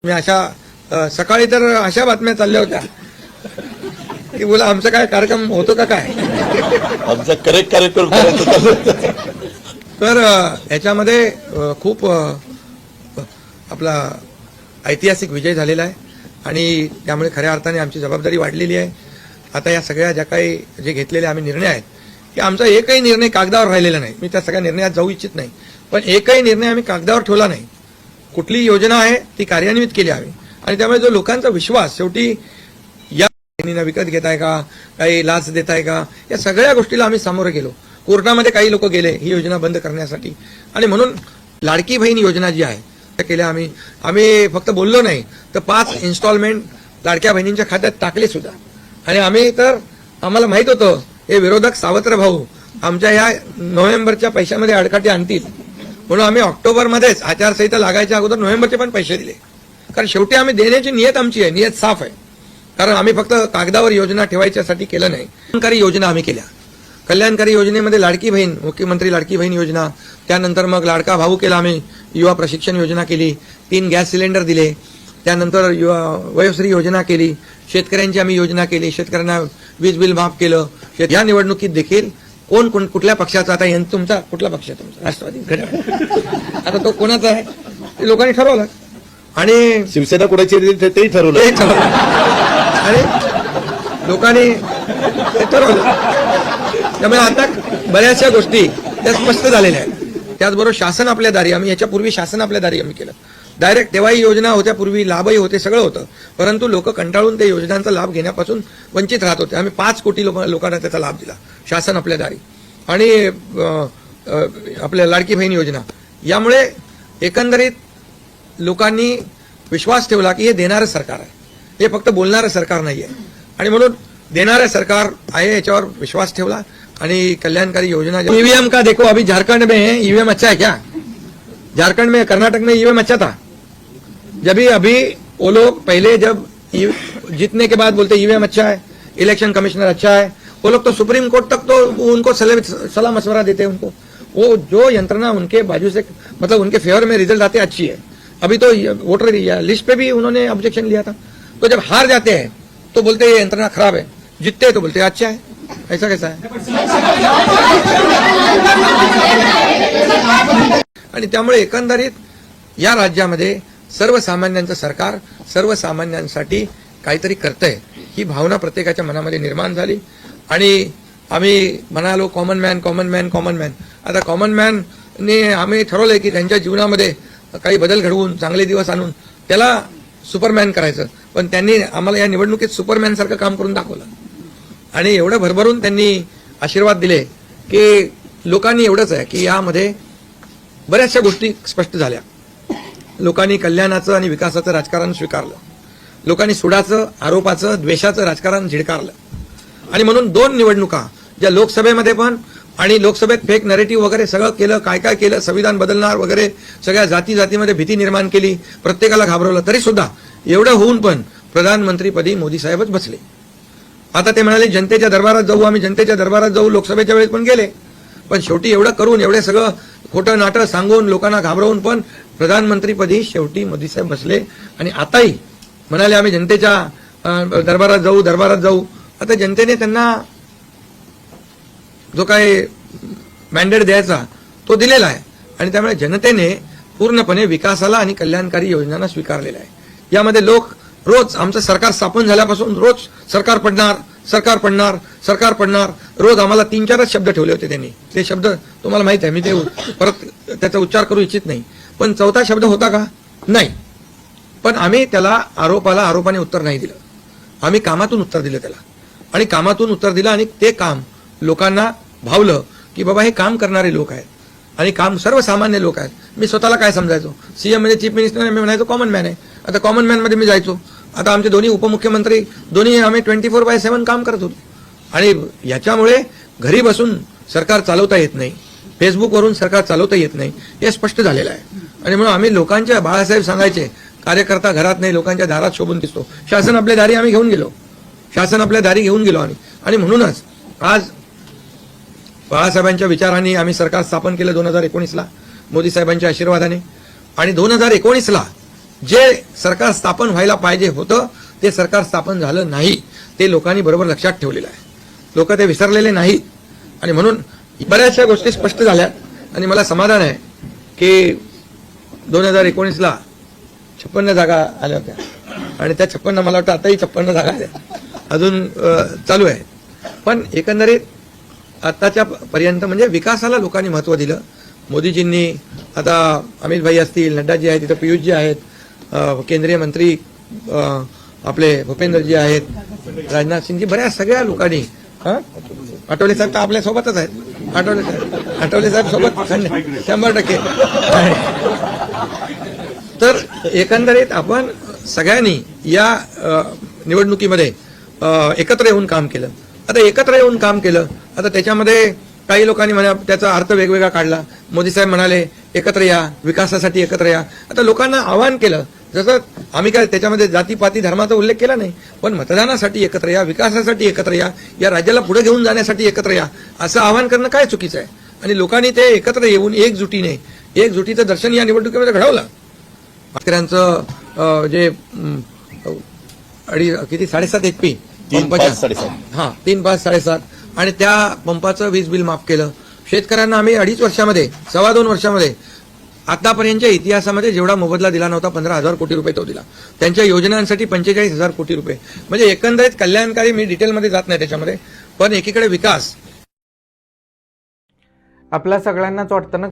मी सकाळी तर अशा बातम्या चालल्या होत्या की बोला आमचा काय कार्यक्रम होतो का काय, आमचा करेक्ट कार्यक्रम करायचा होता. तर याच्यामध्ये खूप आपला ऐतिहासिक विजय झालेला आहे आणि त्यामुळे खऱ्या अर्थाने आमची जबाबदारी वाढलेली आहे. आता या सगळ्या ज्या काही जे घेतलेले आम्ही निर्णय आहेत की आमचा एकही निर्णय कागदावर राहिलेला नाही. मी त्या सगळ्या निर्णयात जाऊ इच्छित नाही, पण एकही निर्णय आम्ही कागदावर ठेवला नाही. कुठली योजना आहे ती कार्यान्वित केली आम्ही आणि त्यामुळे जो लोकांचा विश्वास शेवटी या विकत घेताय का, काही लाच देताय का, या सगळ्या गोष्टीला आम्ही सामोरे गेलो. कोर्टामध्ये काही लोक गेले ही योजना बंद करण्यासाठी आणि म्हणून लाडकी बहीण योजना जी आहे त्या केल्या आम्ही फक्त बोललो नाही तर 5 इन्स्टॉलमेंट लाडक्या बहिणींच्या खात्यात टाकले सुद्धा. आणि आम्हाला माहित होतं हे विरोधक सावत्र भाऊ आमच्या या नोव्हेंबरच्या पैशामध्ये अडकाटी आणतील, म्हणून आम्ही ऑक्टोबरमध्येच आचारसंहिता लागायच्या अगोदर नोव्हेंबरचे पण पैसे दिले. कारण शेवटी आम्ही देण्याची नियत आमची आहे, नियत साफ आहे. कारण आम्ही फक्त कागदावर योजना ठेवायच्यासाठी केलं नाही. कल्याणकारी योजना आम्ही केल्या. कल्याणकारी योजनेमध्ये लाडकी बहीण, मुख्यमंत्री लाडकी बहीण योजना, त्यानंतर मग लाडका भाऊ केला आम्ही, युवा प्रशिक्षण योजना केली, 3 गॅस सिलेंडर दिले, त्यानंतर वयोश्री योजना केली, शेतकऱ्यांची आम्ही योजना केली, शेतकऱ्यांना वीज बिल माफ केलं. या निवडणुकीत देखील कोण कुठल्या पक्षाचा, आता तुमचा कुठला पक्ष आहे तुमचा? राष्ट्रवादी. आता तो कोणाचा आहे ते लोकांनी ठरवलं आणि शिवसेना कोणाची तेही ठरवलं आणि लोकांनी ते ठरवलं. त्यामुळे आता बऱ्याचशा गोष्टी त्या स्पष्ट झालेल्या आहेत. त्याचबरोबर शासन आपल्या दारी, आम्ही याच्यापूर्वी शासन आपल्या दारी आम्ही केलं. डायरेक्ट तेव्हाही योजना होत्या, पूर्वी लाभही होते, सगळं होतं, परंतु लोक कंटाळून त्या योजनांचा लाभ घेण्यापासून वंचित राहत होते. आम्ही 5 कोटी लोकांना त्याचा लाभ दिला, शासन आपल्या दारी. आणि आपल्या लाडकी बहीण योजना, यामुळे एकंदरीत लोकांनी विश्वास ठेवला की हे देणारं सरकार आहे, हे फक्त बोलणारं सरकार नाही आहे. आणि म्हणून देणारं सरकार आहे याच्यावर विश्वास ठेवला आणि कल्याणकारी योजना. ईवीएम का देखो, अभी झारखंड में है ईवीएम अच्छा है क्या? झारखंड में, कर्नाटक में ईवीएम अच्छा था. अभी वो लोग पहले जब जीतने के बाद बोलते ईवीएम अच्छा है, इलेक्शन कमिश्नर अच्छा है, वो लोग तो सुप्रीम कोर्ट तक तो उनको सलाह मशवरा देते हैं. उनको वो जो यंत्रणा उनके बाजू से, मतलब उनके फेवर में रिजल्ट आते अच्छी है. अभी तो वोटर लिस्ट पे भी उन्होंने ऑब्जेक्शन लिया था. तो जब हार जाते हैं तो बोलते ये यंत्रणा खराब है, जीतते हैं तो बोलते अच्छा है. ऐसा कैसा है? आणि त्यामुळे एकंदरीत या राज्यामध्ये सर्वसामान्यांचं सरकार सर्वसामान्यांसाठी काहीतरी करतंय ही भावना प्रत्येकाच्या मनामध्ये निर्माण झाली. आणि आम्ही म्हणालो कॉमन मॅन. आता कॉमन मॅनने आम्ही ठरवलंय की त्यांच्या जीवनामध्ये काही बदल घडवून चांगले दिवस आणून त्याला सुपरमॅन करायचं. पण त्यांनी आम्हाला या निवडणुकीत सुपरमॅन सारखं काम करून दाखवलं आणि एवढं भरभरून त्यांनी आशीर्वाद दिले की लोकांनी एवढंच आहे की यामध्ये बऱ्याचशा गोष्टी स्पष्ट झाल्या. लोकांनी कल्याणाचं आणि विकासाचं राजकारण स्वीकारलं. लोकांनी सुडाचं, आरोपाचं, द्वेषाचं राजकारण झिडकारलं. आणि म्हणून 2 निवडणुका, ज्या लोकसभेमध्ये पण आणि लोकसभेत फेक नरेटिव्ह वगैरे सगळं केलं, काय केलं, संविधान बदलणार वगैरे, सगळ्या जातीमध्ये भीती निर्माण केली, प्रत्येकाला घाबरवलं. तरी सुद्धा एवढं होऊन पण प्रधानमंत्रीपदी मोदी साहेबच बसले. आता ते म्हणाले जनतेच्या दरबारात जाऊ, आम्ही जनतेच्या दरबारात जाऊ. लोकसभेच्या वेळेस पण गेले, पण शेवटी एवढं करून, एवढे सगळं खोटं नाटं सांगून, लोकांना घाबरवून पण प्रधानमंत्रीपदी शेवटी मोदी साहेब बसले. आणि आताही म्हणाले आम्ही जनतेच्या दरबारात जाऊ. आता जनतेने त्यांना जो काय मॅन्डेट द्यायचा तो दिलेला आहे आणि त्यामुळे जनतेने पूर्णपणे विकासाला आणि कल्याणकारी योजनांना स्वीकारलेला आहे. यामध्ये लोक रोज, आमचं सरकार स्थापन झाल्यापासून रोज सरकार पडणार, रोज आम्हाला 3-4 शब्द ठेवले होते त्यांनी. ते शब्द तुम्हाला माहित आहे, मी ते परत त्याचा उच्चार करू इच्छित नाही. पण 4था शब्द होता का? नाही. पण आम्ही त्याला आरोपाने उत्तर नाही दिलं. आम्ही कामातून उत्तर दिलं त्याला. आणि कामातून उत्तर दिलं आणि ते काम लोकांना भावलं की बाबा हे काम करणारे लोक आहेत आणि काम सर्वसामान्य लोक आहेत. मी स्वतःला काय समजायचो, सीएम म्हणजे चीफ मिनिस्टर, मी म्हणायचो कॉमन मॅन आहे. आता कॉमन मॅन मध्ये मी जायचो. आता आमचे दोन्ही उपमुख्यमंत्री, दोन्ही आम्ही 24/7 काम करत होतो. आणि याच्यामुळे घरी बसून सरकार चालवता येत नाही, फेसबुकवरून सरकार चालवता येत नाही, हे स्पष्ट झालेलं आहे. आणि म्हणून आम्ही लोकांच्या, बाळासाहेब सांगायचे, कार्यकर्ता घरात नाही लोकांच्या दारात शोभून दिसतो. शासन आपल्या दारी आम्ही घेऊन गेलो आणि म्हणूनच आज बाळासाहेबांच्या विचारांनी आम्ही सरकार स्थापन केलं 2019ला मोदी साहेबांच्या आशीर्वादाने. आणि 2019ला जे सरकार स्थापन व्हायला पाहिजे होतं ते सरकार स्थापन झालं नाही. ते लोकांनी बरोबर लक्षात ठेवलेलं आहे. लोक ते विसरलेले नाहीत आणि म्हणून बऱ्याचशा गोष्टी स्पष्ट झाल्या आणि मला समाधान आहे की 2019ला 56 जागा आल्या होत्या आणि त्या 56 मला वाटतं आताही 56 जागा आल्या अजून चालू आहे. पण एकंदरीत आताच्या पर्यंत म्हणजे विकासाला लोकांनी महत्व दिलं. मोदीजींनी आता अमित भाई असतील, नड्डाजी आहेत, तिथं पियुषजी आहेत, केंद्रीय मंत्री आपले भूपेंद्रजी आहेत, राजनाथ सिंगजी, बऱ्याच सगळ्या लोकांनी आठवले साहेब तर आपल्या सोबतच आहेत. आठवले साहेब सोबत 100%. तर एकंदरीत आपण सगळ्यांनी या निवडणुकीमध्ये एकत्र येऊन काम केलं. आता एकत्र येऊन काम केलं, आता त्याच्यामध्ये काही लोकांनी म्हणा त्याचा अर्थ वेगवेगळा काढला. मोदी साहेब म्हणाले एकत्र या, विकासासाठी एकत्र या. आता लोकांना आवाहन केलं, जसं आम्ही काय त्याच्यामध्ये जातीपाती धर्माचा उल्लेख केला नाही, पण मतदानासाठी एकत्र या, विकासासाठी एकत्र या राज्याला पुढे घेऊन जाण्यासाठी एकत्र या असं आवाहन करणं काय चुकीचं आहे. आणि लोकांनी ते एकत्र येऊन एकजुटीचं दर्शन या निवडणुकीमध्ये घडवलं. शेतकऱ्यांचं जे किती 7.5 HP 3, 5, 7.5 हा 3, 5, 7.5 आणि त्या पंपाचं वीज बिल माफ केलं. शेतकऱ्यांना आम्ही 2.5 वर्षामध्ये 2.25 वर्षामध्ये आतापर्यंतच्या इतिहासामध्ये जेवढा मोबदला दिला नव्हता 15,000 कोटी रुपये तो दिला. त्यांच्या योजनांसाठी 45,000 कोटी रुपये. म्हणजे एकंदरीत कल्याणकारी, मी डिटेलमध्ये जात नाही त्याच्यामध्ये, पण एकीकडे विकास. आपल्या सगळ्यांनाच वाटतं ना